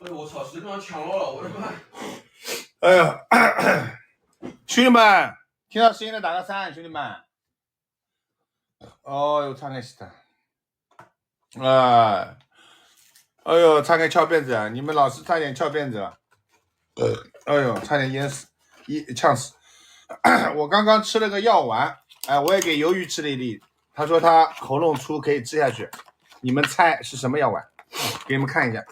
哎呦我操，谁他妈抢了？我他妈！哎呀，兄弟们，听到声音的打个3，兄弟们。哦哟，差点死他！哎呦，差点翘辫子啊！你们老师差点翘辫子了。哎呦，差点淹死，呛死！我刚刚吃了个药丸，我也给鱿鱼吃了一粒，他说他喉咙粗可以吃下去。你们猜是什么药丸？给你们看一下。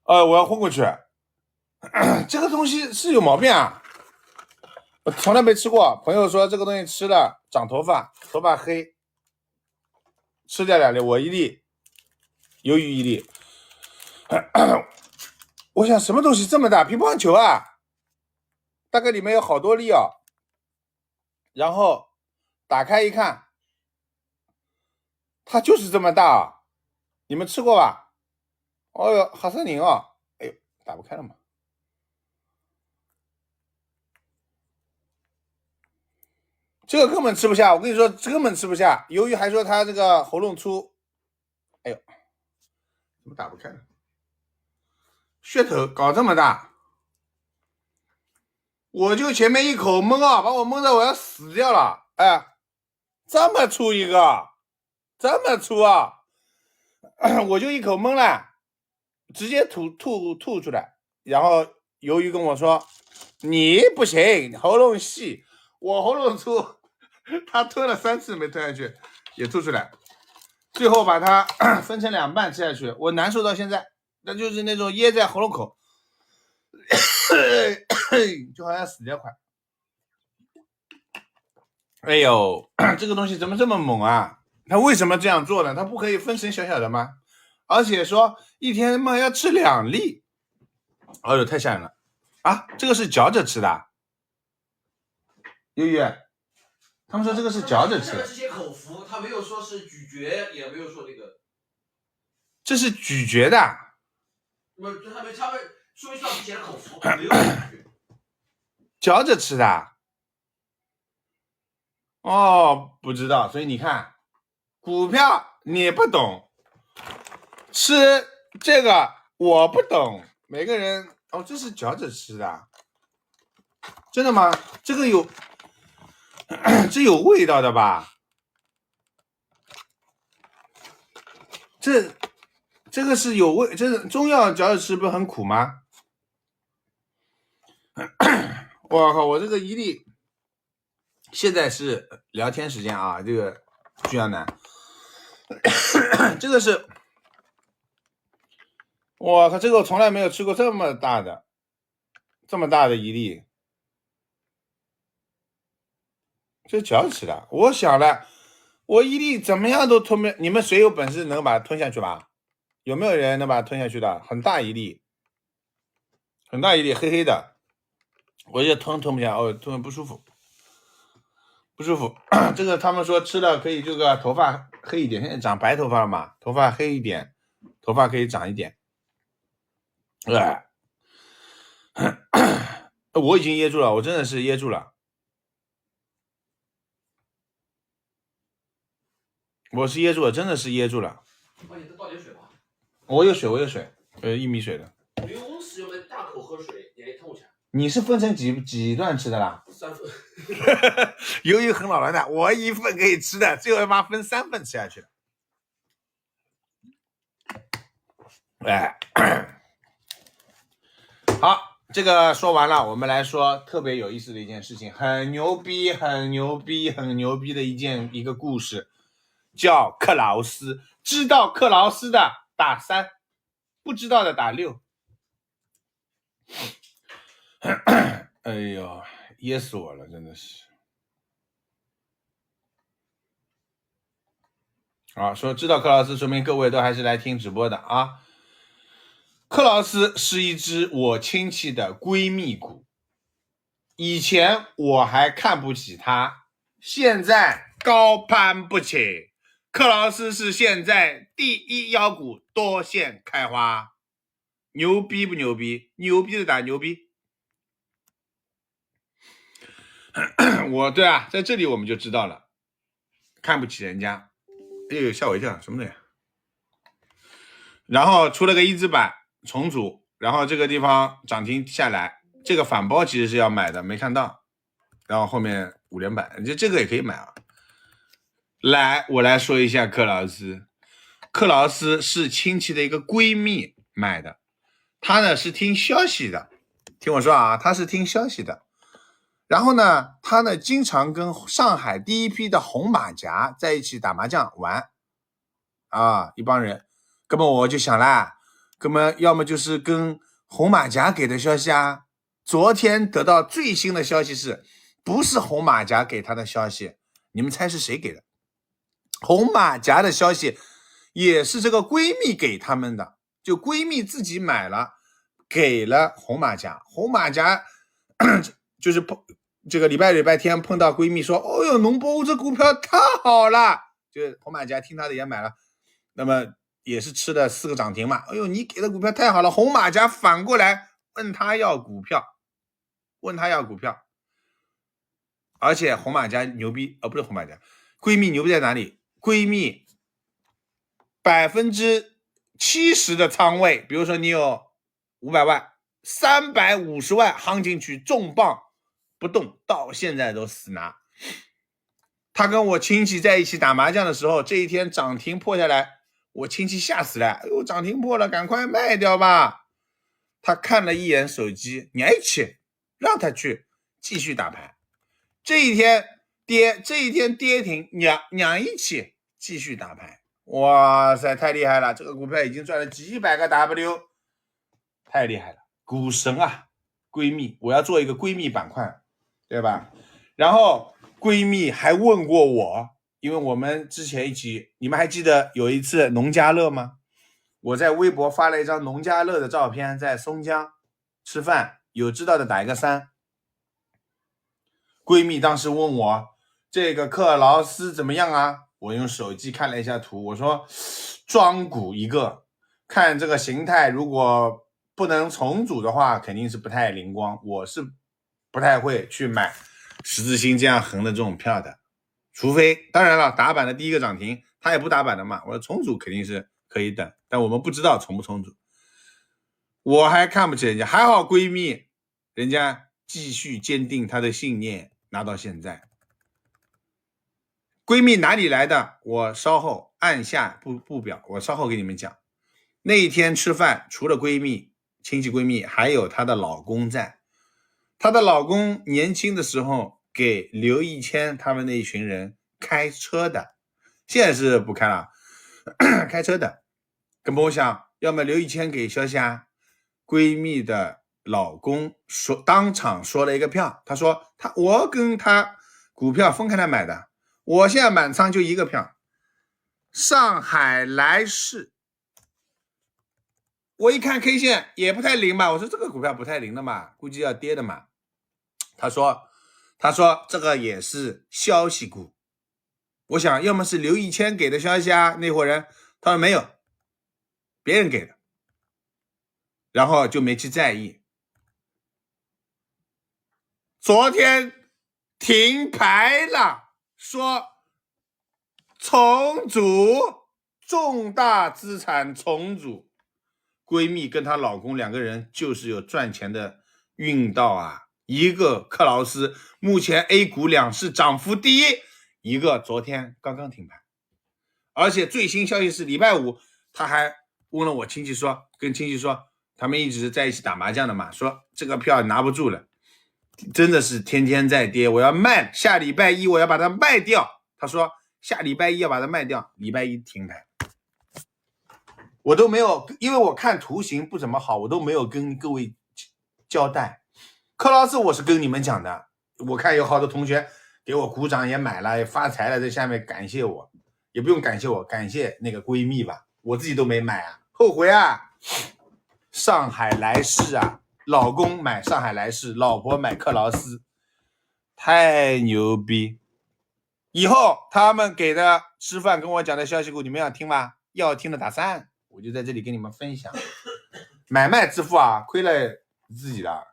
我要昏过去。这个东西是有毛病啊！我从来没吃过。朋友说这个东西吃了长头发，头发黑。吃掉2粒，我1粒，鱿鱼1粒。我想什么东西这么大，乒乓球啊！大概里面有好多粒哦。然后打开一看，它就是这么大啊！你们吃过吧？哦哟，好森林哦！哎呦，打不开了嘛。这个根本吃不下，我跟你说，这根本吃不下。鱿鱼还说他这个喉咙粗，哎呦，怎么打不开了？噱头搞这么大，我就前面一口闷啊，把我闷的我要死掉了。哎，这么粗一个，这么粗啊！我就一口闷了，直接吐出来。然后鱿鱼跟我说：“你不行，喉咙细，我喉咙粗。”他吞了3次没吞下去，也吐出来。最后把它分成2半吃下去，我难受到现在，那就是那种噎在喉咙口，就好像死掉快。哎呦，这个东西怎么这么猛啊？他为什么这样做呢？他不可以分成小小的吗？而且说一天嘛要吃2粒，哎呦，太吓人了啊！这个是嚼着吃的，悠悠，他们说这个是嚼着吃的。这些口服，他没有说是咀嚼，也没有说那个。这是咀嚼的。不，他们说明上面写的口服，没有咀嚼。嚼着吃的。哦，不知道，所以你看，股票你不懂，吃这个我不懂，每个人哦，这是嚼着吃的，真的吗？这个有，这有味道的吧？这个是有味，这中药嚼着吃不是很苦吗？我靠，我这个1粒，现在是聊天时间啊，这个巨阳男，这个是。我靠，这个我从来没有吃过这么大的1粒，这嚼着吃的。我想了，我1粒怎么样都吞不，你们谁有本事能把它吞下去吧？有没有人能把它吞下去的？很大一粒，很大一粒，黑黑的，我也吞不下，哦，吞不舒服，不舒服。这个他们说吃了可以这个头发黑一点，现在长白头发了嘛，头发黑一点，头发可以长一点。我已经噎住了，我真的是噎住了。我是噎住了，真的是噎住了。你再倒点水吧。我有水，1米水的。不用使用的大口喝水，你还痛起来。你是分成几段吃的啦？3份。由于很老了的，我1份可以吃的，最后他妈分3份吃下去了。好，这个说完了，我们来说特别有意思的一件事情，很牛逼的一个故事，叫克劳斯。知道克劳斯的打3，不知道的打6。哎呦，噎死我了，真的是。好，说知道克劳斯，说明各位都还是来听直播的啊。克劳斯是一只我亲戚的闺蜜股，以前我还看不起他，现在高攀不起。克劳斯是现在第1妖股，多线开花，牛逼不牛逼？牛逼的打牛逼。对啊，在这里我们就知道了，看不起人家。哎呦，吓我一跳，什么东西？然后出了个一字板重组，然后这个地方涨停下来，这个反包其实是要买的，没看到。然后后面5连板，这个也可以买啊。来，我来说一下克劳斯。克劳斯是亲戚的一个闺蜜买的，她呢是听消息的，听我说啊，她是听消息的。然后呢，她呢经常跟上海第一批的红马甲在一起打麻将玩啊，一帮人。那么我就想啦，那么要么就是跟红马甲给的消息啊。昨天得到最新的消息是，不是红马甲给他的消息，你们猜是谁给的？红马甲的消息也是这个闺蜜给他们的，就闺蜜自己买了，给了红马甲。红马甲就是这个礼拜天碰到闺蜜说，哦哟，农博物这股票太好了，就是红马甲听他的也买了，那么也是吃的4个涨停嘛。哎呦，你给的股票太好了，红马甲反过来问他要股票，而且红马甲牛逼，不是红马甲，闺蜜牛逼在哪里？闺蜜70%的仓位，比如说你有500万，350万夯进去重磅不动，到现在都死拿。他跟我亲戚在一起打麻将的时候，这一天涨停破下来，我亲戚吓死了，哎呦，涨停破了，赶快卖掉吧。他看了一眼手机，你爱去，让他去继续打牌。这一天跌停，娘一起继续打牌。哇塞，太厉害了！这个股票已经赚了几百个 W， 太厉害了，股神啊！闺蜜，我要做一个闺蜜板块，对吧？然后闺蜜还问过我，因为我们之前一起，你们还记得有一次农家乐吗？我在微博发了一张农家乐的照片，在松江吃饭，有知道的打一个3。闺蜜当时问我这个克劳斯怎么样啊？我用手机看了一下图，我说庄股一个，看这个形态，如果不能重组的话，肯定是不太灵光。我是不太会去买十字星这样横的这种票的，除非当然了，打板的第一个涨停，他也不打板的嘛。我说重组肯定是可以等，但我们不知道重不重组。我还看不起人家，还好闺蜜人家继续坚定她的信念，拿到现在。闺蜜哪里来的？我稍后按下不表，我稍后给你们讲。那一天吃饭，除了闺蜜、亲戚闺蜜，还有她的老公在。她的老公年轻的时候给刘一谦他们那一群人开车的，现在是不开了，开车的。跟我想，要么刘一谦给消息啊，闺蜜的老公当场说了一个票，他说我跟他股票分开来买的，我现在满仓就一个票，上海来世。我一看 K 线也不太灵嘛，我说这个股票不太灵的嘛，估计要跌的嘛。他说这个也是消息股。我想要么是刘一谦给的消息啊，那伙人。他说没有，别人给的，然后就没去在意。昨天停牌了，说重组，重大资产重组。闺蜜跟她老公2个人就是有赚钱的运道啊。一个克劳斯目前 A 股两市涨幅第一，一个昨天刚刚停牌。而且最新消息是礼拜5他还问了我亲戚说，跟亲戚说他们一直在一起打麻将的嘛，说这个票拿不住了，真的是天天在跌，我要卖，下礼拜1我要把它卖掉。他说下礼拜1要把它卖掉，礼拜1停牌。我都没有，因为我看图形不怎么好，我都没有跟各位交代。克劳斯我是跟你们讲的，我看有好多同学给我鼓掌，也买了，也发财了，在下面感谢我，也不用感谢我，感谢那个闺蜜吧，我自己都没买啊，后悔啊。上海来世啊，老公买上海来世，老婆买克劳斯，太牛逼。以后他们给的吃饭跟我讲的消息股，你们要听吗？要听的打3，我就在这里跟你们分享。买卖致富啊，亏了自己的，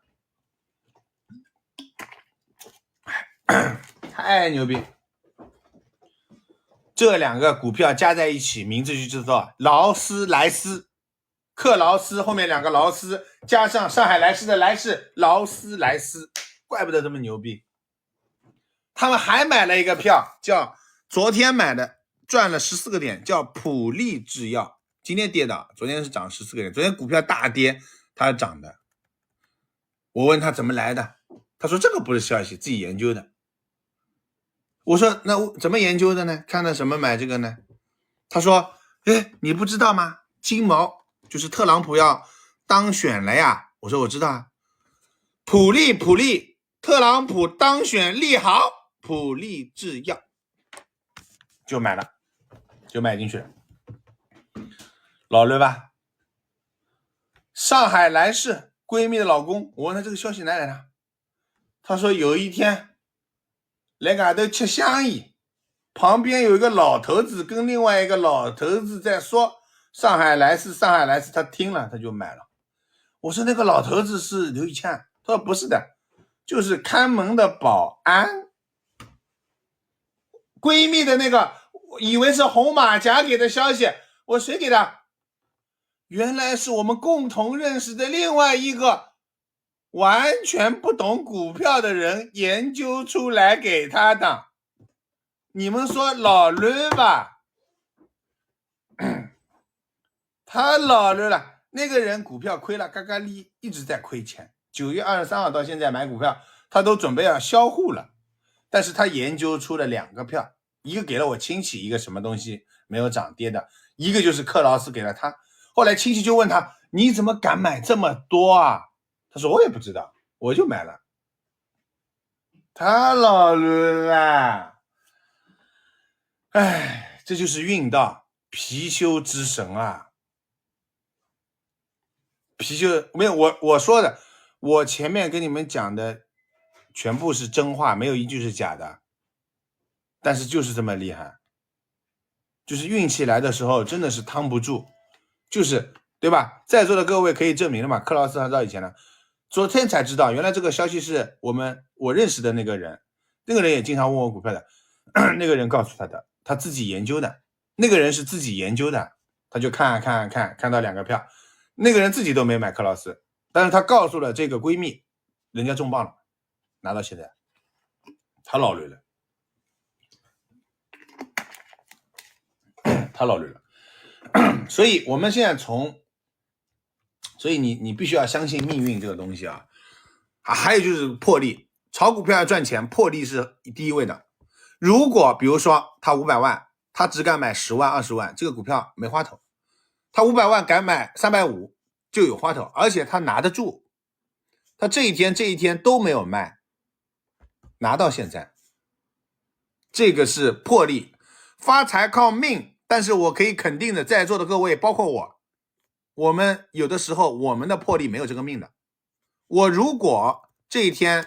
太牛逼。这2个股票加在一起，名字就知道劳斯莱斯克劳斯后面2个劳斯，加上上海莱斯的莱是劳斯莱斯，怪不得这么牛逼。他们还买了一个票，叫昨天买的，赚了14个点，叫普利制药。今天跌的，昨天是涨14个点，昨天股票大跌，它涨的。我问他怎么来的，他说这个不是消息，自己研究的。我说那怎么研究的呢？看到什么买这个呢？他说你不知道吗？金毛就是特朗普要当选了呀。我说我知道啊。普利，特朗普当选利好，普利制药就买了，就买进去了。老刘吧，上海莱士闺蜜的老公，我问他这个消息哪来的，他说有一天来外头吃香烟，旁边有一个老头子跟另外一个老头子在说上海莱士，他听了他就买了。我说那个老头子是刘以谦，他说不是的，就是看门的保安。闺蜜的那个以为是红马甲给的消息，我谁给的？原来是我们共同认识的另外一个完全不懂股票的人研究出来给他的。你们说老刘吧，他老刘了，那个人股票亏了，嘎嘎利一直在亏钱。9月23号到现在买股票，他都准备要销户了，但是他研究出了2个票，一个给了我亲戚，一个什么东西没有涨跌的，一个就是克劳斯给了他。后来亲戚就问他，你怎么敢买这么多啊？他说我也不知道，我就买了。他老刘啊，这就是运道，貔貅之神啊！貔貅没有我说的，我前面跟你们讲的全部是真话，没有一句是假的。但是就是这么厉害，就是运气来的时候真的是趟不住，就是对吧？在座的各位可以证明了嘛？克劳斯很早以前了，昨天才知道，原来这个消息是我认识的那个人，那个人也经常问我股票的，那个人告诉他的，他自己研究的，那个人是自己研究的，他就看到2个票，那个人自己都没买克劳斯，但是他告诉了这个闺蜜，人家中棒了，拿到现在，他老累了。他老累了，所以我们现在所以你必须要相信命运这个东西啊。还有就是魄力，炒股票要赚钱，魄力是第一位的。如果比如说他500万，他只敢买10万、20万，这个股票没花头。他500万敢买350就有花头，而且他拿得住。他这一天都没有卖，拿到现在，这个是魄力。发财靠命。但是我可以肯定的，在座的各位包括我们有的时候我们的魄力没有这个命的。我如果这一天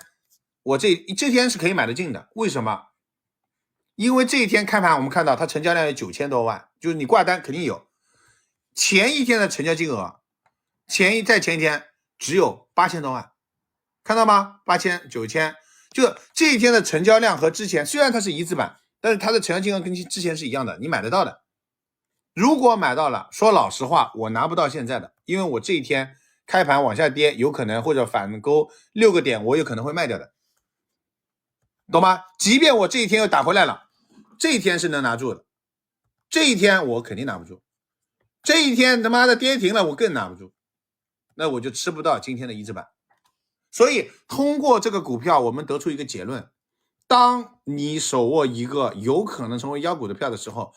我这天是可以买得进的，为什么？因为这一天开盘我们看到它成交量有9000多万，就是你挂单肯定有。前一天的成交金额在前一天只有8000多万，看到吗？8000、9000，就这一天的成交量和之前虽然它是一字板，但是它的成交金额跟之前是一样的，你买得到的。如果买到了，说老实话，我拿不到现在的，因为我这一天开盘往下跌，有可能或者反勾6个点，我有可能会卖掉的，懂吗？即便我这一天又打回来了，这一天是能拿住的，这一天我肯定拿不住，这一天他妈的跌停了，我更拿不住，那我就吃不到今天的一字板。所以通过这个股票，我们得出一个结论：当你手握一个有可能成为妖股的票的时候，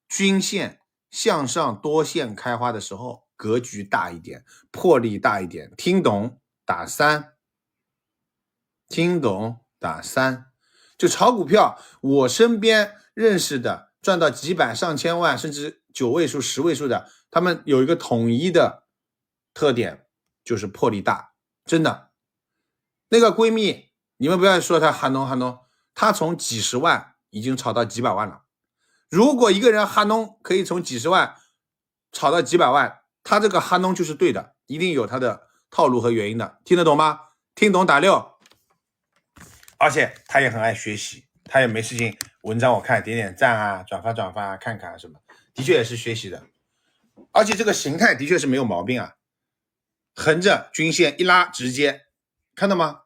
均线向上多线开花的时候，格局大一点，魄力大一点，听懂打3，听懂打3。就炒股票，我身边认识的赚到几百上千万甚至9位数10位数的，他们有一个统一的特点，就是魄力大，真的。那个闺蜜，你们不要说她哈农，她从几十万已经炒到几百万了。如果一个人哈农可以从几十万炒到几百万，他这个哈农就是对的，一定有他的套路和原因的，听得懂吗？听懂打6。而且他也很爱学习，他也没事情文章我看点点赞啊，转发看看什么，的确也是学习的。而且这个形态的确是没有毛病啊，横着均线一拉直接，看到吗？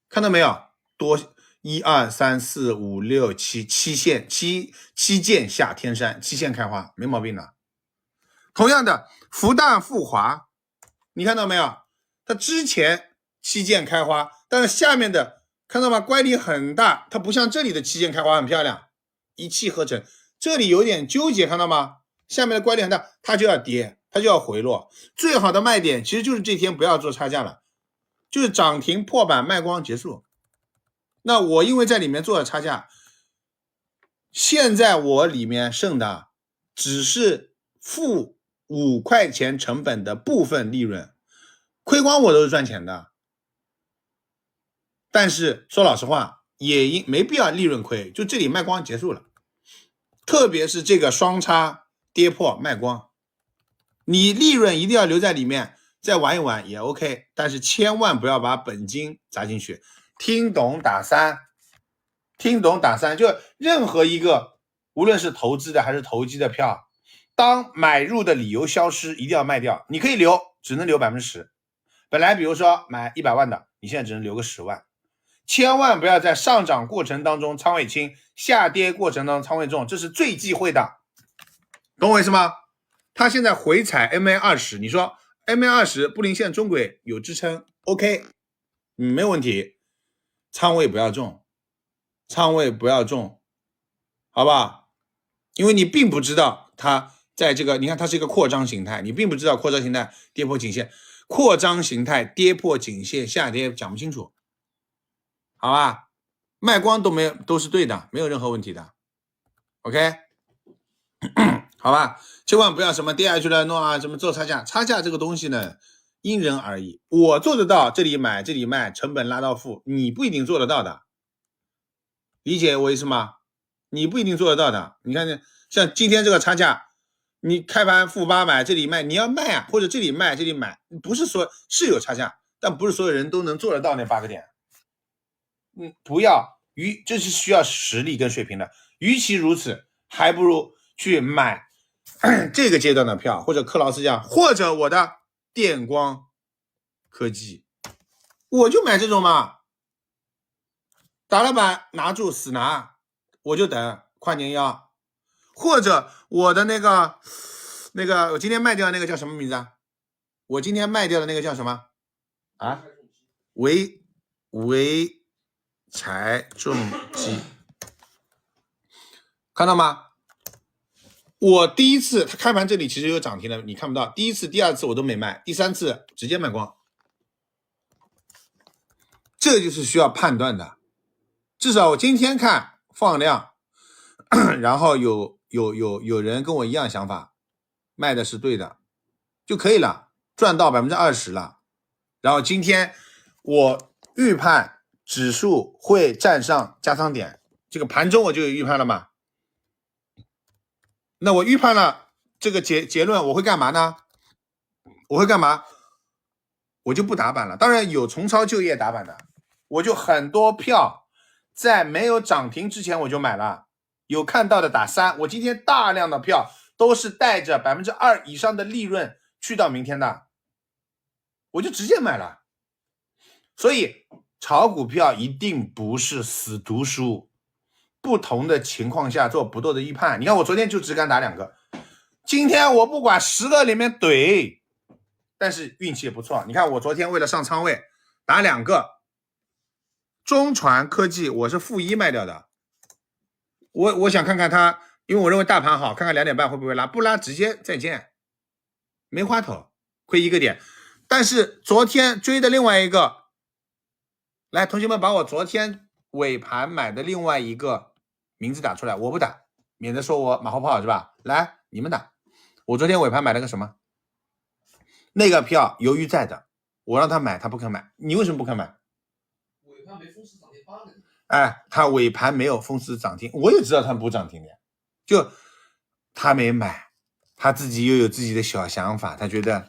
看到没有？多1、2、3、4、5、6、7线七剑下天山，7线开花，没毛病的。同样的，复旦复华，你看到没有？它之前7剑开花，但是下面的看到吗？乖离很大，它不像这里的7剑开花很漂亮，一气呵成。这里有点纠结，看到吗？下面的乖离很大，它就要跌，它就要回落。最好的卖点其实就是这天不要做差价了，就是涨停破板卖光结束。那我因为在里面做了差价，现在我里面剩的只是负5块钱成本的部分利润，亏光我都是赚钱的。但是说老实话，也没必要利润亏，就这里卖光结束了。特别是这个双叉跌破卖光，你利润一定要留在里面，再玩一玩也 OK， 但是千万不要把本金砸进去。听懂打3，听懂打3，就任何一个无论是投资的还是投机的票，当买入的理由消失，一定要卖掉。你可以留，只能留 10%。本来比如说买100万的，你现在只能留个10万。千万不要在上涨过程当中仓位轻，下跌过程当中仓位重，这是最忌讳的，懂我意思吗？它现在回踩 MA20， 你说 MA20 布林线中轨有支撑 OK， 没有问题，仓位不要重，仓位不要重，好不好？因为你并不知道它在这个，你看它是一个扩张形态，你并不知道扩张形态跌破颈线，扩张形态跌破颈线下跌讲不清楚，好吧？卖光都是对的，没有任何问题的 OK 好吧？千万不要什么跌下去了弄啊，什么做差价，差价这个东西呢因人而异，我做得到这里买这里卖，成本拉到负，你不一定做得到的，理解我意思吗？你不一定做得到的。你看像今天这个差价，你开盘负8买这里卖，你要卖啊，或者这里卖这里买，不是说是有差价，但不是所有人都能做得到那8个点。不要这是需要实力跟水平的，与其如此，还不如去买这个阶段的票，或者克劳斯这样，或者我的电光科技，我就买这种嘛，打了板拿住死拿，我就等跨年腰，或者我的那个我今天卖掉的那个叫什么名字啊？我今天卖掉的那个叫什么啊？潍柴重机，看到吗？我第一次它开盘这里其实有涨停的，你看不到。第一次、第二次我都没卖，第三次直接卖光。这就是需要判断的。至少我今天看放量，然后有人跟我一样想法，卖的是对的，就可以了，赚到 20% 了。然后今天我预判指数会站上加仓点，这个盘中我就有预判了嘛。那我预判了这个结论，我会干嘛呢？我会干嘛？我就不打板了。当然有重操旧业打板的，我就很多票在没有涨停之前我就买了，有看到的打3。我今天大量的票都是带着 2% 以上的利润去到明天的，我就直接买了。所以炒股票一定不是死读书，不同的情况下做不同的预判。你看我昨天就只敢打2个，今天我不管10个里面怼，但是运气也不错。你看我昨天为了上仓位打2个，中传科技我是负1卖掉的，我想看看它，因为我认为大盘好，看看2点半会不会拉，不拉直接再见，没花头，亏1个点。但是昨天追的另外一个，来同学们把我昨天尾盘买的另外一个名字打出来，我不打，免得说我马后炮是吧？来，你们打。我昨天尾盘买了个什么？那个票由于在的，我让他买，他不肯买。你为什么不肯买？尾盘没封死涨停8个。哎，他尾盘没有封死涨停，我也知道他不涨停的，就他没买，他自己又有自己的小想法，他觉得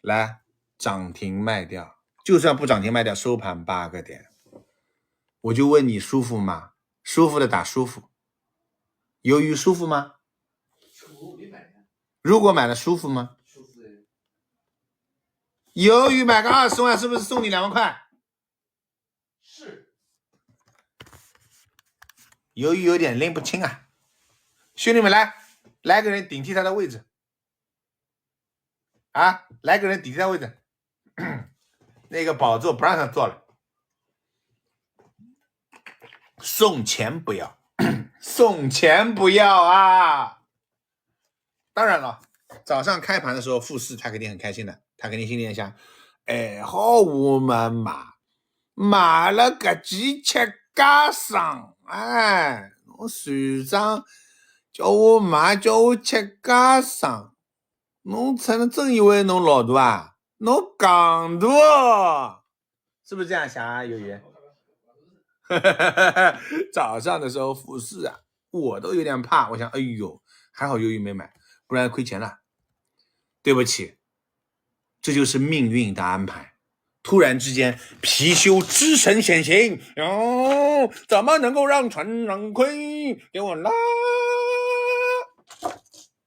来涨停卖掉，就算不涨停卖掉，收盘8个点。我就问你舒服吗？舒服的打舒服，由于舒服吗？如果买了舒服吗？舒服的。鱿鱼买个20万，是不是送你2万块？是。鱿鱼有点拎不清啊，兄弟们来个人顶替他的位置啊！来个人顶替他位置，那个宝座不让他坐了，送钱不要，送钱不要啊！当然了，早上开盘的时候富士他肯定很开心的，他肯定心里想，哎，好我们买了个几千加上，哎，我船长叫我买，叫我吃加上，侬真以为侬老大啊？侬戆大哦，是不是这样想啊？鱿鱼？早上的时候富士啊，我都有点怕，我想，哎呦，还好鱿鱼没买，不然亏钱了。对不起，这就是命运的安排。突然之间，貔貅之神显形，怎么能够让陈让亏？给我拉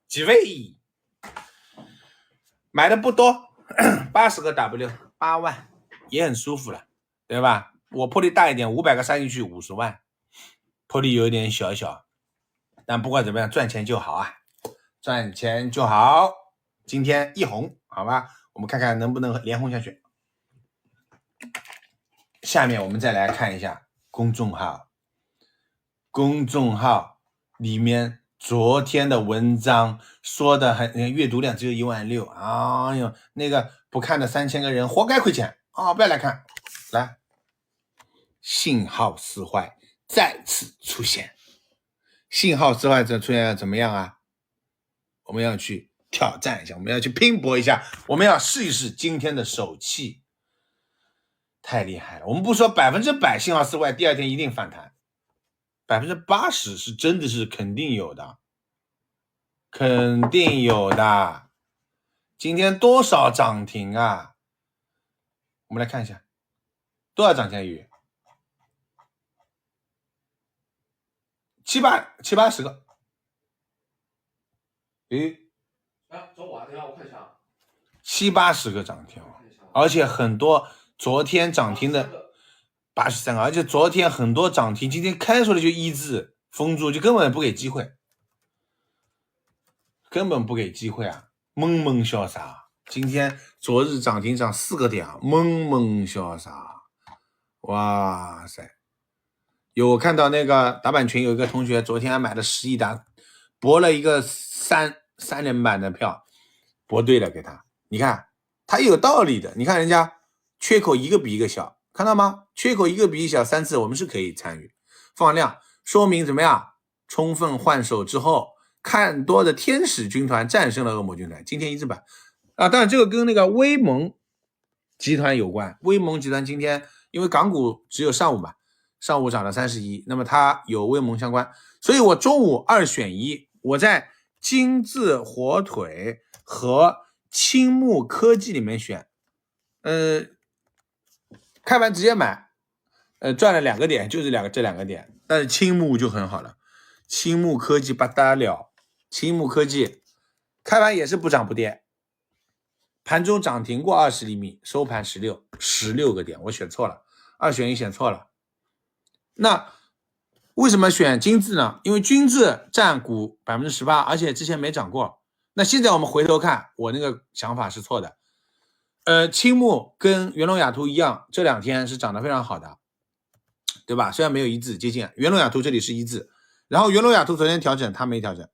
几位，买的不多，80个 W，8万，也很舒服了，对吧？我破力大一点，500个杀进去50万，破力有点小，但不管怎么样，赚钱就好啊，赚钱就好。今天一红，好吧，我们看看能不能连红下去。下面我们再来看一下公众号里面昨天的文章说的很，阅读量只有16000，哎呦，那个不看的3000个人活该亏钱啊！不要来看，来，信号撕坏再次出现，信号撕坏再出现怎么样啊？我们要去挑战一下，我们要去拼搏一下，我们要试一试今天的手气。太厉害了，我们不说100%信号撕坏第二天一定反弹，80%是真的是肯定有的，今天多少涨停啊？我们来看一下多少涨停鱼，780个。找我啊，等一下我看一下，780个涨停，而且很多昨天涨停的83个，而且昨天很多涨停，今天开出来就一字封住，就根本不给机会，啊，猛潇洒。今天昨日涨停涨4个点，猛潇洒，哇塞！我看到那个打板群有一个同学昨天还买了10亿单，博了一个3连板的票，博对了给他，你看他有道理的，你看人家缺口一个比一个小，看到吗？缺口一个比一小，3次我们是可以参与放量，说明怎么样？充分换手之后，看多的天使军团战胜了恶魔军团，今天一字板啊！当然这个跟那个威盟集团有关，威盟集团今天因为港股只有上午嘛，上午涨了31，那么它有威盟相关，所以我中午2选1，我在金字火腿和青木科技里面选，开盘直接买，赚了2个点，就是这两个点，但是青木就很好了，青木科技不得了，青木科技开盘也是不涨不跌，盘中涨停过20厘米，收盘16个点，我选错了，2选1选错了。那为什么选金字呢？因为金字占股 18%， 而且之前没涨过。那现在我们回头看，我那个想法是错的。青木跟元龙雅图一样，这2天是涨得非常好的，对吧？虽然没有一字接近，元龙雅图这里是一字，然后元龙雅图昨天调整，它没调整，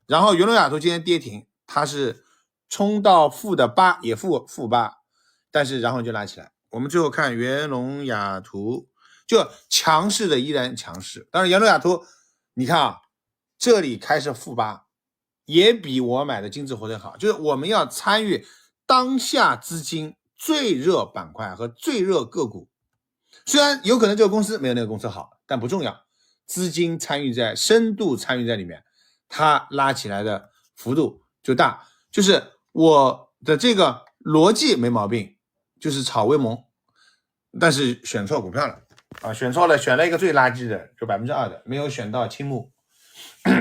然后元龙雅图今天跌停，它是冲到-8，也负8，但是然后就拉起来。我们最后看元龙雅图，就强势的依然强势。当然元龙雅图，你看啊，这里开始-8，也比我买的金字火腿好，就是我们要参与当下资金最热板块和最热个股，虽然有可能这个公司没有那个公司好，但不重要，资金参与在深度参与在里面，它拉起来的幅度就大。就是我的这个逻辑没毛病，就是炒威盟，但是选错股票了啊，选错了，选了一个最垃圾的，就2%的，没有选到青木、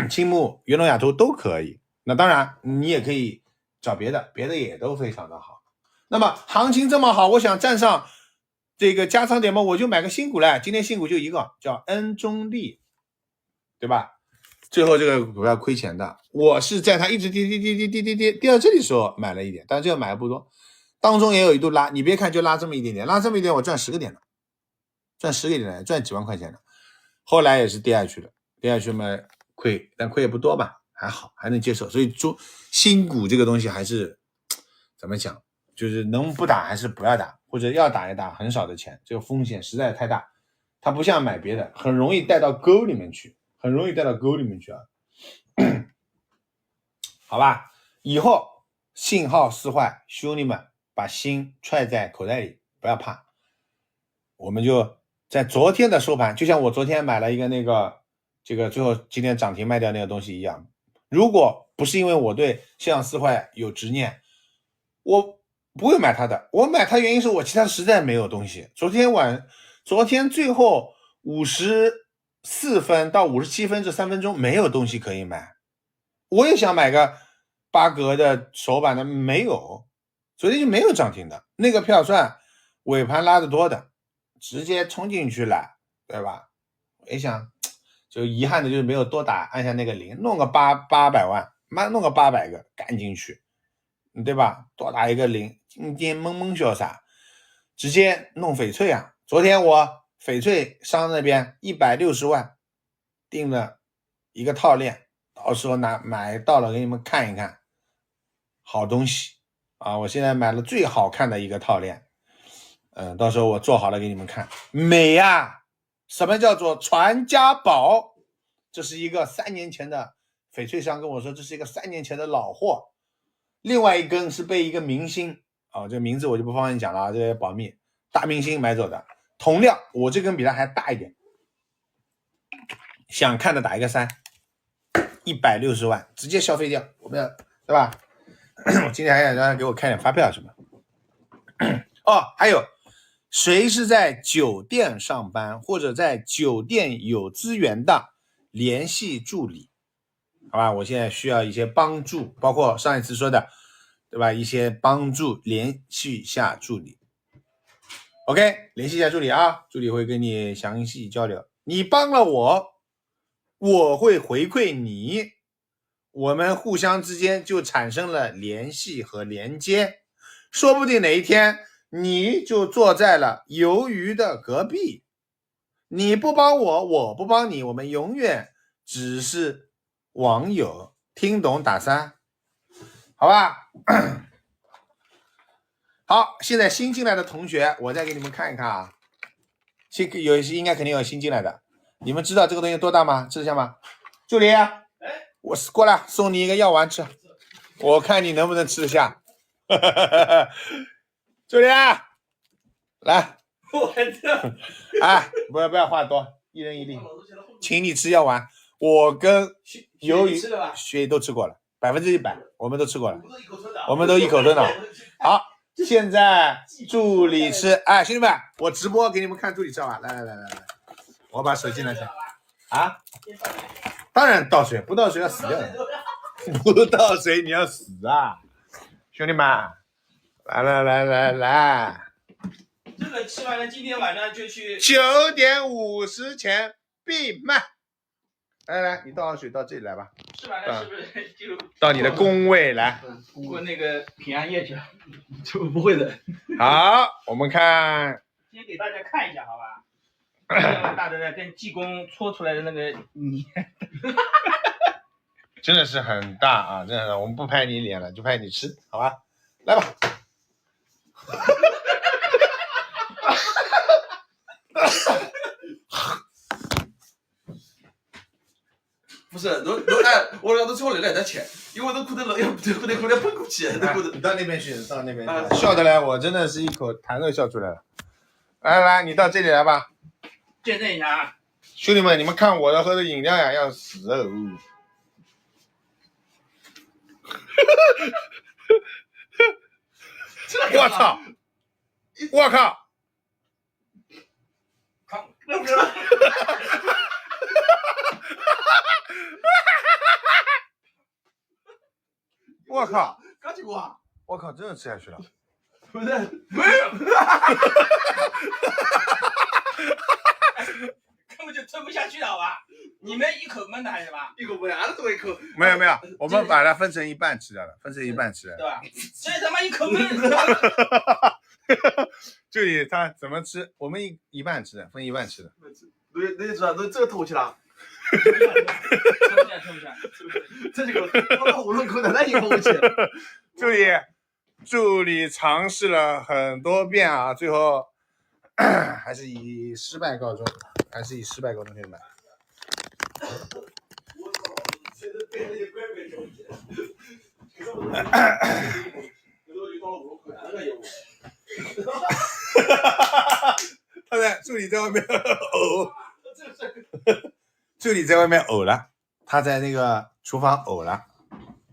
青木、元龙雅图都可以那当然你也可以找别的也都非常的好。那么行情这么好，我想站上这个加仓点嘛，我就买个新股嘞。今天新股就一个，叫恩中利，对吧？最后这个股票亏钱的，我是在它一直跌到这里的时候买了一点，但这个买的不多，当中也有一度拉，你别看就拉这么一点点，拉这么一点我赚10个点了，赚10个点了，赚几万块钱的。后来也是跌下去的，跌下去嘛亏，但亏也不多吧，还好，还能接受。所以新股这个东西还是怎么讲，就是能不打还是不要打，或者要打也打很少的钱，这个风险实在太大。它不像买别的，很容易带到沟里面去，啊。好吧，以后信号四坏，兄弟们把心揣在口袋里，不要怕。我们就在昨天的收盘，就像我昨天买了一个这个最后今天涨停卖掉那个东西一样，如果不是因为我对信号四坏有执念，我不会买它的。我买它原因是我其他实在没有东西。昨天最后54分到57分这3分钟没有东西可以买，我也想买个8格的首版的，没有，昨天就没有涨停的。那个票算尾盘拉得多的，直接冲进去了，对吧？我也想，就遗憾的就是没有多打，按下那个0，弄个800万，弄个800个干进去，对吧？多打一个0，今天蒙潇洒，直接弄翡翠啊！昨天我翡翠商那边160万订了一个套链，到时候买到了给你们看一看，好东西啊！我现在买了最好看的一个套链，到时候我做好了给你们看，美呀！什么叫做传家宝？这是一个3年前的翡翠商跟我说，这是一个3年前的老货。另外一根是被一个明星这个名字我就不方便讲了，这个保密，大明星买走的，同量，我这根比它还大一点。想看的打一个3，160万直接消费掉，我们要对吧？我今天还想让他给我开点发票什么。还有谁是在酒店上班或者在酒店有资源的，联系助理，好吧？我现在需要一些帮助，包括上一次说的，对吧？一些帮助，联系一下助理。OK， 联系一下助理啊，助理会跟你详细交流。你帮了我，我会回馈你，我们互相之间就产生了联系和连接，说不定哪一天你就坐在了鱿鱼的隔壁。你不帮我，我不帮你，我们永远只是网友。听懂打3，好吧？好，现在新进来的同学，我再给你们看一看啊。应该肯定有新进来的，你们知道这个东西多大吗？吃得下吗？助理，我过来送你一个药丸吃，我看你能不能吃得下。助理，来，我这不要话多，一人一粒，请你吃药丸。我跟鱿鱼、鳕鱼都吃过了，100%，我们都吃过了，我们都一口吞的。好，现在助理吃，兄弟们，我直播给你们看助理吃吧，来，我把手机拿起来啊，当然倒水，不倒水要死掉的，不倒水你要死啊，兄弟们，来。这个吃完了，今天晚上就去9点50前闭麦。来，你倒好水到这里来吧。吃完了是不是就到你的工位来？过那个平安夜去？就不会的。好，我们看。先给大家看一下，好吧？大的跟济公搓出来的那个泥，真的是很大啊！真的，我们不拍你脸了，就拍你吃，好吧？来吧。不是，我都吃我来得吃，因为我都哭得了，要不哭得喷过去，你到那边去，到那边去。笑得来，我真的是一口痰都笑出来了。来，你到这里来吧。见证一下啊！兄弟们，你们看我的喝的饮料呀，要死哦！我操！我靠！那不是。我靠，刚结果啊，我靠，真的吃下去了。不是，根本就吞不下去了，好吧？你们一口闷的还是吧？一口不牙的多一口。没有，我们把它分成一半吃掉了，分成一半吃。对吧？这他妈一口闷。就你他怎么吃？我们一半吃的，分一半吃的。你知道，你这个头起了，吞不下。这几个我到喉咙口的那一口气。助理尝试了很多遍啊，最后还是以失败告终，兄弟们。我操！现在背了也怪被着急。助理在外面呕，助理在外面呕了，他在那个厨房呕了，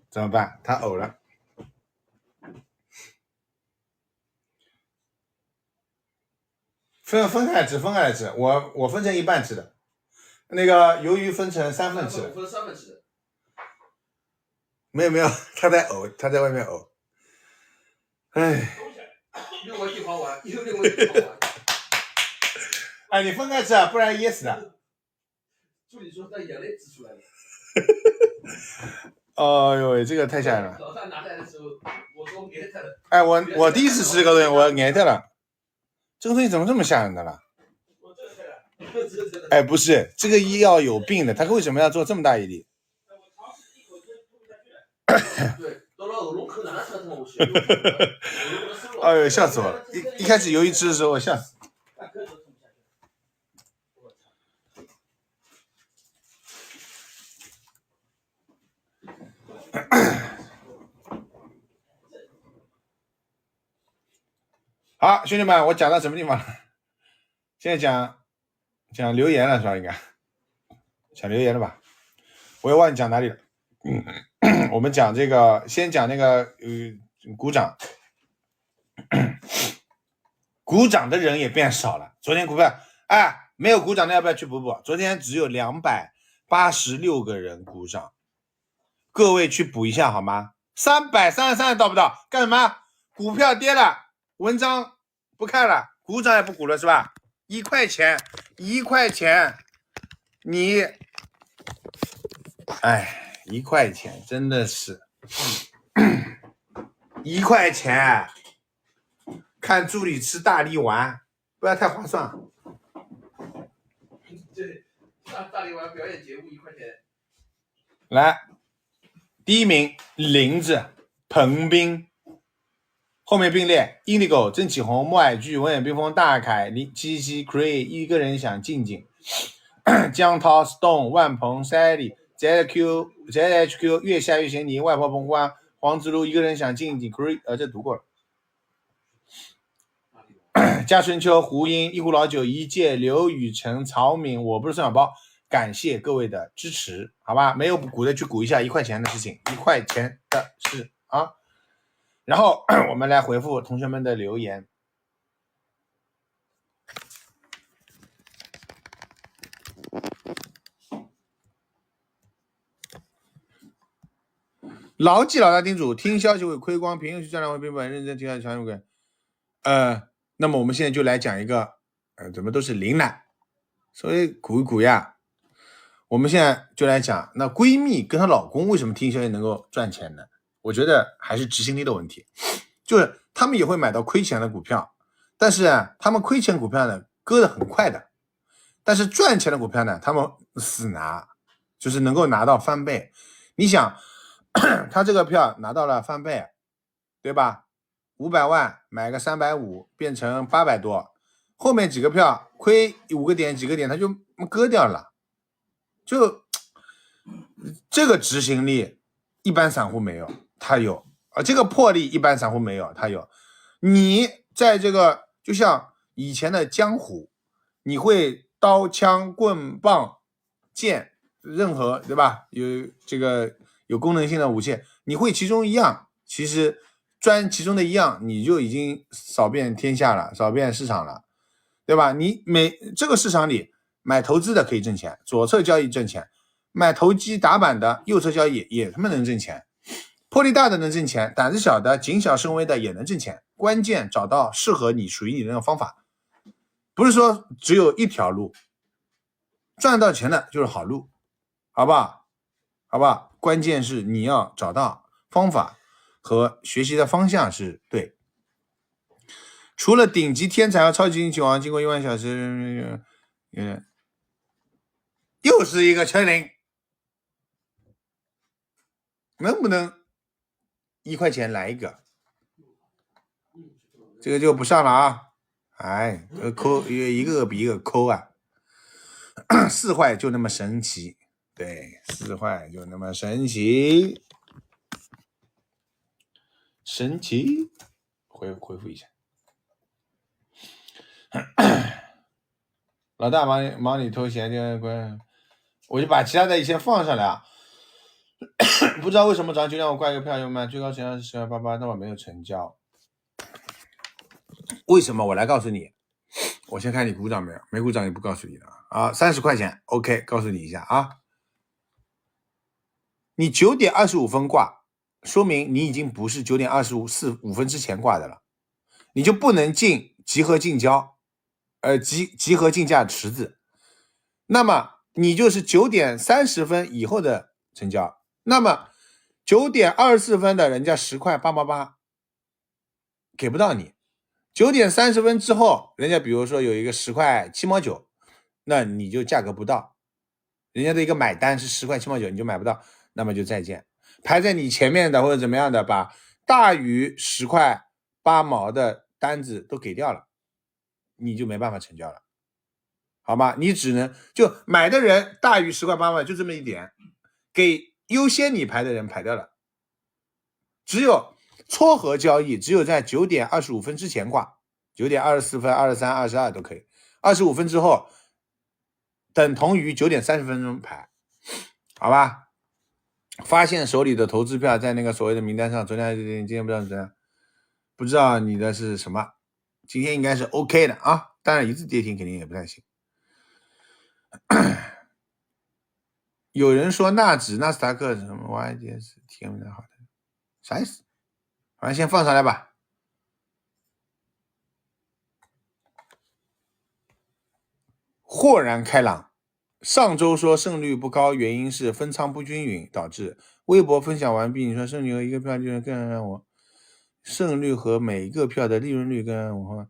怎么办？他呕了。分开来吃，我分成一半吃的，那个鱿鱼分成3份吃的。分3份吃的。没有，他在呕，他在外面呕。哎。另外一旁玩，另外一旁玩。哎，你分开吃啊，不然噎死的。助理说他眼泪滋出来了。哦呦喂，这个太吓人了。老大拿来的时候，我说挨他了。哎，我第一次吃这个东西，我挨他了。这个东西怎么这么吓人的了？哎，不是，这个药有病的，他为什么要做这么大一粒？对，到了喉咙口哪才吞下去？哎呦，笑死我了！一开始鱿鱼吃的时候，我笑死。好，兄弟们，我讲到什么地方了？现在讲留言了是吧？应该讲留言了吧？我也忘记讲哪里了。我们讲这个，先讲那个鼓掌，鼓掌的人也变少了。昨天股票，哎，没有鼓掌的要不要去补补？昨天只有286个人鼓掌，各位去补一下好吗？333到不到？干什么？股票跌了，文章不看了，鼓掌也不鼓了是吧？1块钱，你，哎，1块钱真的是，1块钱，看助理吃大力丸，不要太划算。对，大力丸表演节目1块钱。来，第一名林子、彭斌，后面并列 Indigo、郑启宏、莫海剧、文远冰峰、大凯、七七 Cree， 一个人想静静，江涛、Stone、万鹏、Sally、ZHQ、越下越嫌泥、外婆澎湖、黄子路，一个人想静静 Cree， 这读过了。嘉春秋、胡英、一壶老酒、一介、刘雨辰、曹敏，我不是宋小包，感谢各位的支持，好吧？没有鼓的去鼓一下1块钱的事情，1块钱的事啊。然后我们来回复同学们的留言。牢记老大叮嘱，听消息会亏光，评论区专栏会变本，认真听下强有鬼。那么我们现在就来讲一个，怎么都是零呢？所以鼓一鼓呀。我们现在就来讲，那闺蜜跟她老公为什么听消息能够赚钱呢？我觉得还是执行力的问题，就是他们也会买到亏钱的股票，但是他们亏钱股票呢割得很快的，但是赚钱的股票呢他们死拿，就是能够拿到翻倍。你想他这个票拿到了翻倍，对吧？500万买个350变成800多，后面几个票亏5个点几个点他就割掉了，就这个执行力一般散户没有，他有，这个魄力一般散户没有，他有。你在这个就像以前的江湖，你会刀枪棍棒剑任何对吧？有这个有功能性的武器，你会其中一样，其实专其中的一样，你就已经扫遍天下了，扫遍市场了，对吧？你这个市场里买投资的可以挣钱，左侧交易挣钱，买投机打板的右侧交易也他妈能挣钱。魄力大的能挣钱，胆子小的、谨小慎微的也能挣钱。关键找到适合你、属于你的那种方法，不是说只有一条路，赚到钱的就是好路，好不好？好不好？关键是你要找到方法和学习的方向是对。除了顶级天才和超级英雄王，经过1万小时，又是一个全零，能不能1块钱来一个？这个就不上了啊！哎，抠一个比一个抠啊！4坏就那么神奇，对，4坏就那么神奇，神奇。回复一下。老大忙里偷闲就关，我就把其他的先放上来啊。不知道为什么早上9点我挂一个票，要买最高成交是1288，但我没有成交。为什么？我来告诉你。我先看你鼓掌没有，没鼓掌也不告诉你了啊。30块钱 ，OK， 告诉你一下啊。你9点25分挂，说明你已经不是9点25分之前挂的了，你就不能进集合竞交，集合竞价池子。那么你就是9点30分以后的成交。那么9点24分的人家10块888给不到你。9点30分之后，人家比如说有一个10块7毛9，那你就价格不到，人家的一个买单是10块7毛9，你就买不到，那么就再见。排在你前面的或者怎么样的，把大于10块8毛的单子都给掉了，你就没办法成交了，好吗？你只能就买的人大于10块8毛，就这么一点，给优先你排的人排掉了。只有撮合交易，只有在9点25分之前挂，9点24分、23、22都可以，25分之后等同于9点30分钟排，好吧？发现手里的投资票在那个所谓的名单上，昨天今天不知道怎样，不知道你的是什么，今天应该是 OK 的啊，当然一字跌停肯定也不太行。有人说纳指、纳斯达克什么 YDS 体验不太好的，啥意思？反正先放上来吧。豁然开朗。上周说胜率不高，原因是分仓不均匀导致。微博分享完毕，你说胜率和一个票利润更让我，胜率和每一个票的利润率更让我。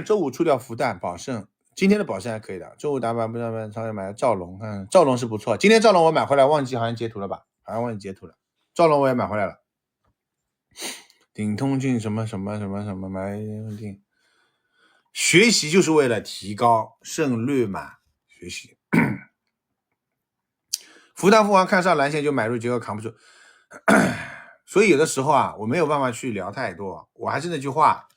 周五出掉复旦、宝盛，今天的宝盛还可以的。周五打板不知道超越买了兆龙，看兆龙是不错。今天兆龙我买回来，忘记好像截图了吧？好像忘记截图了。兆龙我也买回来了。顶通讯什么买定。学习就是为了提高胜率嘛，学习。复旦复完看上蓝线就买入，结果扛不住。所以有的时候啊，我没有办法去聊太多。我还是那句话，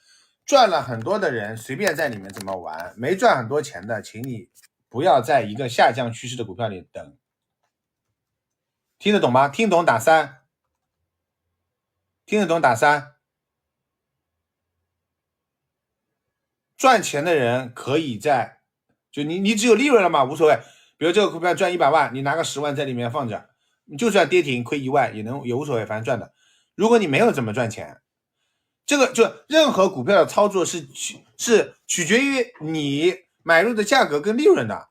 赚了很多的人随便在里面怎么玩，没赚很多钱的，请你不要在一个下降趋势的股票里等。听得懂吗？听懂打3，听得懂打3。赚钱的人可以在，就你只有利润了嘛，无所谓。比如这个股票赚100万，你拿个10万在里面放着，你就算跌停亏1万也无所谓，反正赚的。如果你没有怎么赚钱，这个就任何股票的操作是取决于你买入的价格跟利润的，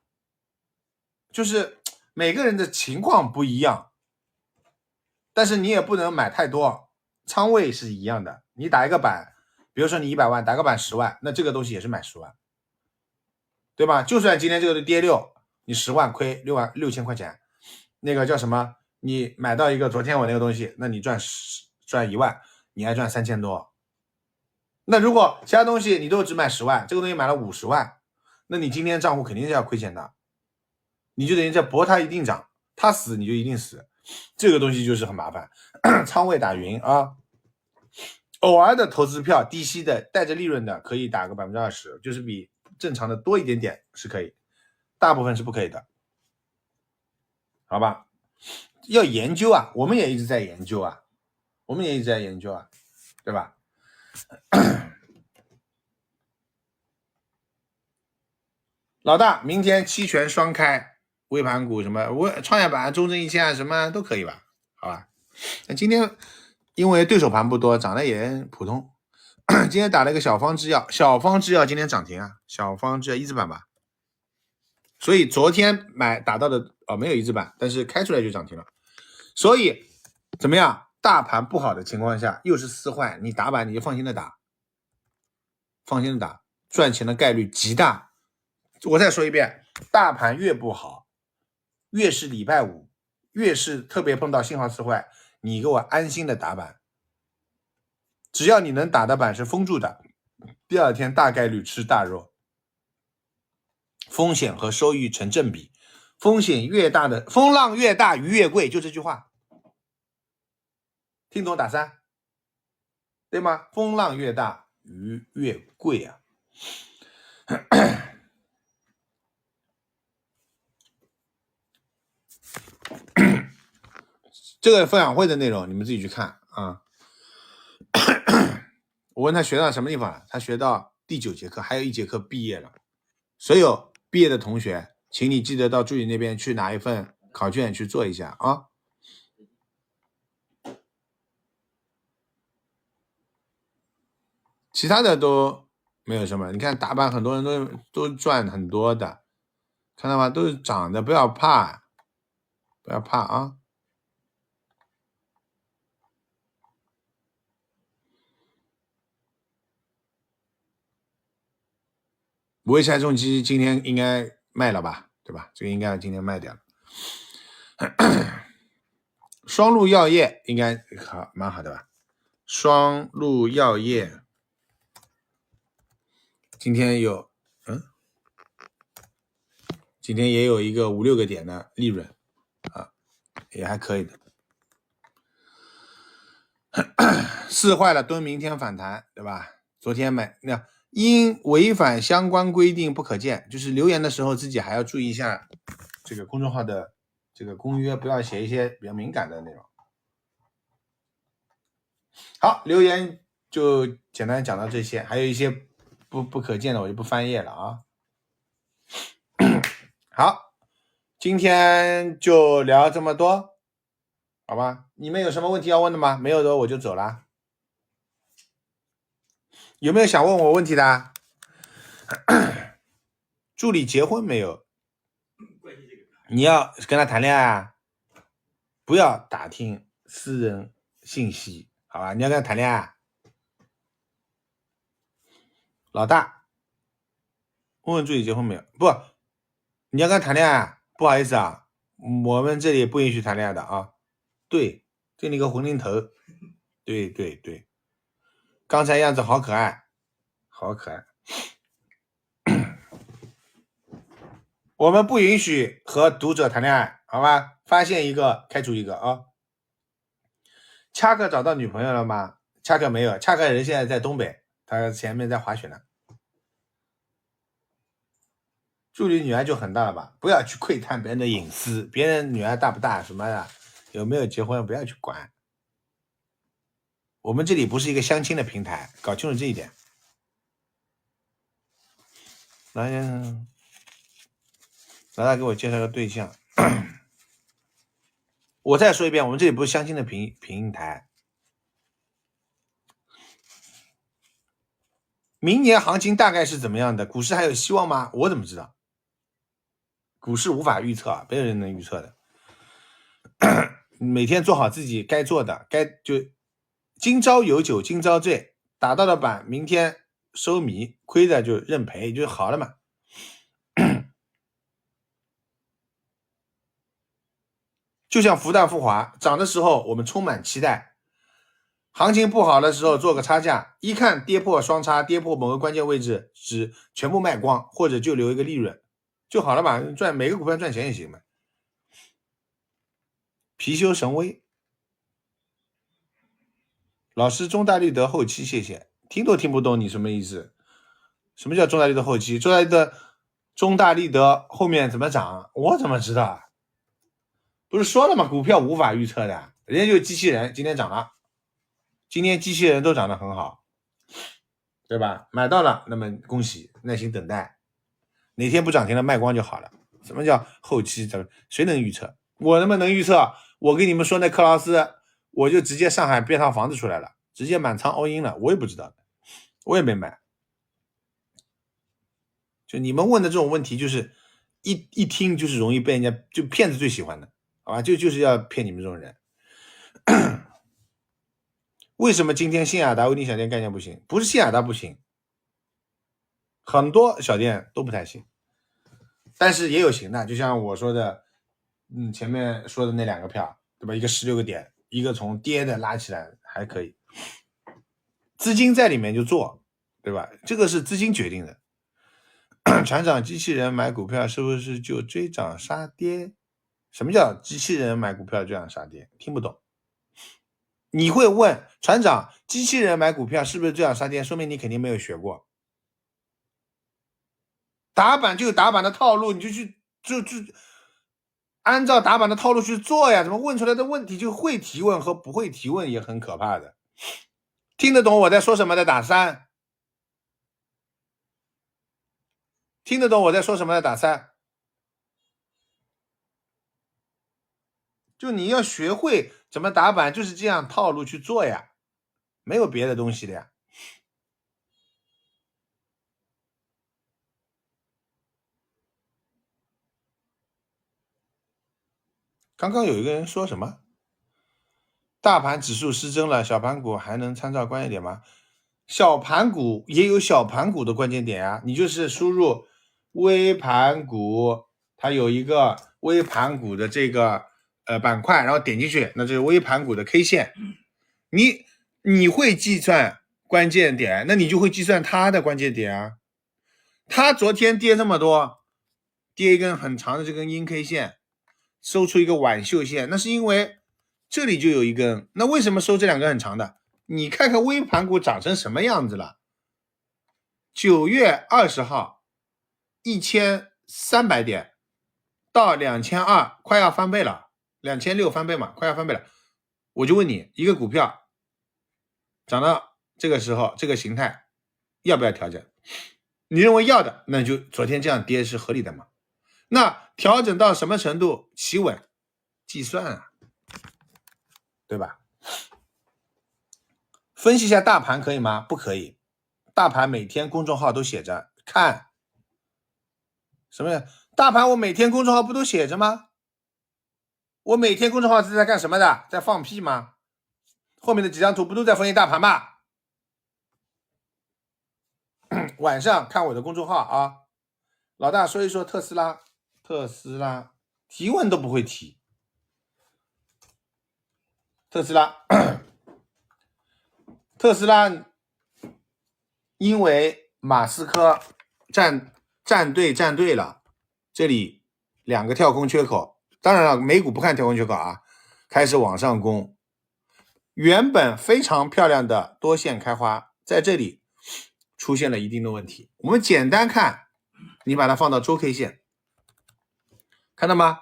就是每个人的情况不一样，但是你也不能买太多，仓位是一样的。你打一个板，比如说你100万打个板10万，那这个东西也是买10万，对吧？就算今天这个跌6，你10万亏6000块钱，那个叫什么？你买到一个昨天我那个东西，那你赚1万，你还赚3000多。那如果其他东西你都只买10万，这个东西买了50万，那你今天账户肯定是要亏钱的，你就等于在搏它一定涨，它死你就一定死，这个东西就是很麻烦。仓位打匀啊，偶尔的投资票低息的带着利润的可以打个 20%， 就是比正常的多一点点是可以，大部分是不可以的，好吧？要研究啊，我们也一直在研究啊，对吧？老大，明天期权双开，微盘股什么，创业板、中证1000什么都可以吧？好吧？那今天因为对手盘不多，涨得也普通。今天打了一个小方制药，小方制药今天涨停啊，小方制药一字板吧。所以昨天打到的没有一字板，但是开出来就涨停了。所以怎么样？大盘不好的情况下，又是四坏，你打板你就放心的打，放心的打，赚钱的概率极大。我再说一遍，大盘越不好，越是礼拜五，越是特别碰到信号四坏，你给我安心的打板。只要你能打的板是封住的，第二天大概率吃大肉，风险和收益成正比，风险越大的风浪越大鱼越贵，就这句话。听懂打3，对吗？风浪越大鱼越贵啊。这个分享会的内容你们自己去看啊。我问他学到什么地方了，他学到第9节课，还有1节课毕业了。所有毕业的同学，请你记得到助理那边去拿一份考卷去做一下啊。其他的都没有什么，你看打板很多人都赚很多的，看到吗？都是涨的，不要怕，不要怕啊。潍柴重机今天应该卖了吧，对吧？这个应该今天卖掉了。双鹿药业应该好，蛮好的吧？双鹿药业今天有，今天也有一个5-6个点的利润啊，也还可以的。四坏了蹲明天反弹，对吧？昨天买那因违反相关规定不可见，就是留言的时候自己还要注意一下这个公众号的这个公约，不要写一些比较敏感的内容。好，留言就简单讲到这些，还有一些不可见的我就不翻页了啊。好，今天就聊这么多，好吧？你们有什么问题要问的吗？没有的我就走了。有没有想问我问题的？助理结婚没有？你要跟他谈恋爱啊？不要打听私人信息，好吧？你要跟他谈恋爱，老大，问问助理结婚没有？不，你要跟他谈恋爱，不好意思啊，我们这里不允许谈恋爱的啊。对，就你个混龄头，对对对，刚才样子好可爱，好可爱。我们不允许和读者谈恋爱，好吧？发现一个开除一个啊。恰克找到女朋友了吗？恰克没有，恰克人现在在东北，他前面在滑雪呢。助理女儿就很大了吧？不要去窥探别人的隐私，别人女儿大不大什么的，有没有结婚不要去管。我们这里不是一个相亲的平台，搞清楚这一点。老大给我介绍个对象。我再说一遍，我们这里不是相亲的平台。明年行情大概是怎么样的？股市还有希望吗？我怎么知道？股市无法预测啊，没有人能预测的。每天做好自己该做的，就今朝有酒今朝醉，打到了板，明天收米，亏的就认赔，就好了嘛。就像复旦复华涨的时候我们充满期待，行情不好的时候做个差价，一看跌破双叉，跌破某个关键位置，只全部卖光，或者就留一个利润就好了嘛，赚每个股票赚钱也行嘛。貔貅神威，老师中大立德后期谢谢，听都听不懂你什么意思？什么叫中大立德后期？中大立德后面怎么涨？我怎么知道？不是说了吗？股票无法预测的，人家就是机器人，今天涨了，今天机器人都涨得很好，对吧？买到了，那么恭喜，耐心等待，哪天不涨停了卖光就好了。什么叫后期？谁能预测？我他妈能预测？我跟你们说那克劳斯，我就直接上海变套房子出来了，直接满仓 all in 了，我也不知道，我也没买。就你们问的这种问题，就是一听就是容易被人家，就骗子最喜欢的，好吧？就是要骗你们这种人。为什么今天新雅达微定小店概念不行？不是新雅达不行，很多小店都不太行，但是也有行的，就像我说的，前面说的那2个票，对吧？一个16个点，一个从跌的拉起来还可以，资金在里面就做，对吧？这个是资金决定的。船长，机器人买股票是不是就追涨杀跌？什么叫机器人买股票追涨杀跌？听不懂。你会问船长，机器人买股票是不是追涨杀跌？说明你肯定没有学过。打板就有打板的套路，你就去就按照打板的套路去做呀。怎么问出来的问题就会提问和不会提问也很可怕的。听得懂我在说什么的打3，听得懂我在说什么的打3。就你要学会怎么打板，就是这样套路去做呀，没有别的东西的呀。刚刚有一个人说什么？大盘指数失真了，小盘股还能参照关键点吗？小盘股也有小盘股的关键点啊，你就是输入微盘股，它有一个微盘股的这个板块，然后点进去，那这是微盘股的 K 线。你会计算关键点，那你就会计算它的关键点啊。它昨天跌这么多，跌一根很长的这根阴 K 线，收出一个挽袖线，那是因为这里就有一根，那为什么收这2根很长的？你看看微盘股涨成什么样子了。9月20号1300点到2200，快要翻倍了，2600翻倍嘛，快要翻倍了。我就问你，一个股票涨到这个时候，这个形态要不要调整？你认为要的，那就昨天这样跌是合理的嘛？那调整到什么程度企稳？计算啊，对吧？分析一下大盘可以吗？不可以。大盘每天公众号都写着看什么？大盘我每天公众号不都写着吗？我每天公众号是在干什么的？在放屁吗？后面的几张图不都在分析大盘吗？晚上看我的公众号啊。老大说一说特斯拉提问都不会提。特斯拉因为马斯克站队了，这里2个跳空缺口，当然了，美股不看跳空缺口啊，开始往上攻，原本非常漂亮的多线开花，在这里出现了一定的问题。我们简单看，你把它放到周 K 线，看到吗？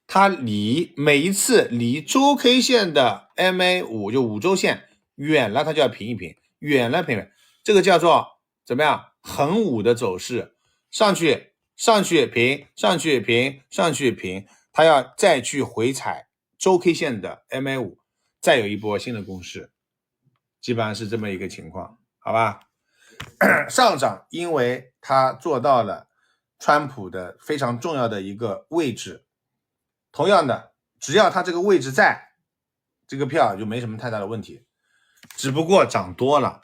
它每一次离周 K 线的 MA5 就5周线远了，它就要平一平，远了平，这个叫做怎么样？横5的走势，上去平，上去平，上去平，它要再去回踩周 K 线的 MA5， 再有一波新的攻势，基本上是这么一个情况，好吧？上涨，因为它做到了川普的非常重要的一个位置。同样的，只要它这个位置在，这个票就没什么太大的问题，只不过涨多了，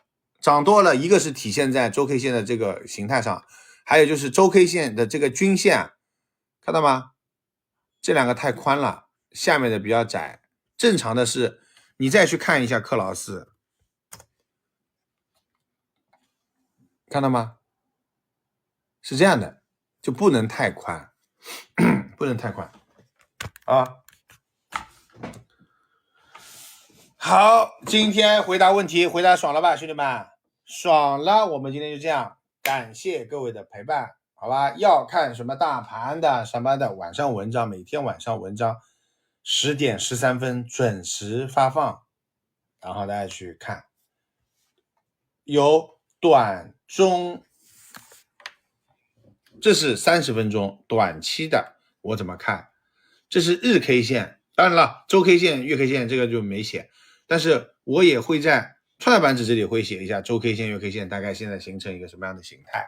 一个是体现在周 K 线的这个形态上，还有就是周 K 线的这个均线，看到吗？这2个太宽了，下面的比较窄，正常的是你再去看一下克劳斯，看到吗？是这样的，就不能太宽，不能太宽啊。好，今天回答问题回答爽了吧，兄弟们？爽了，我们今天就这样，感谢各位的陪伴，好吧？要看什么大盘的什么的，晚上文章，每天晚上文章10点13分准时发放，然后大家去看，有短中，这是30分钟短期的，我怎么看？这是日 K 线，当然了，周 K 线、月 K 线这个就没写，但是我也会在创业板指这里会写一下周 K 线、月 K 线大概现在形成一个什么样的形态。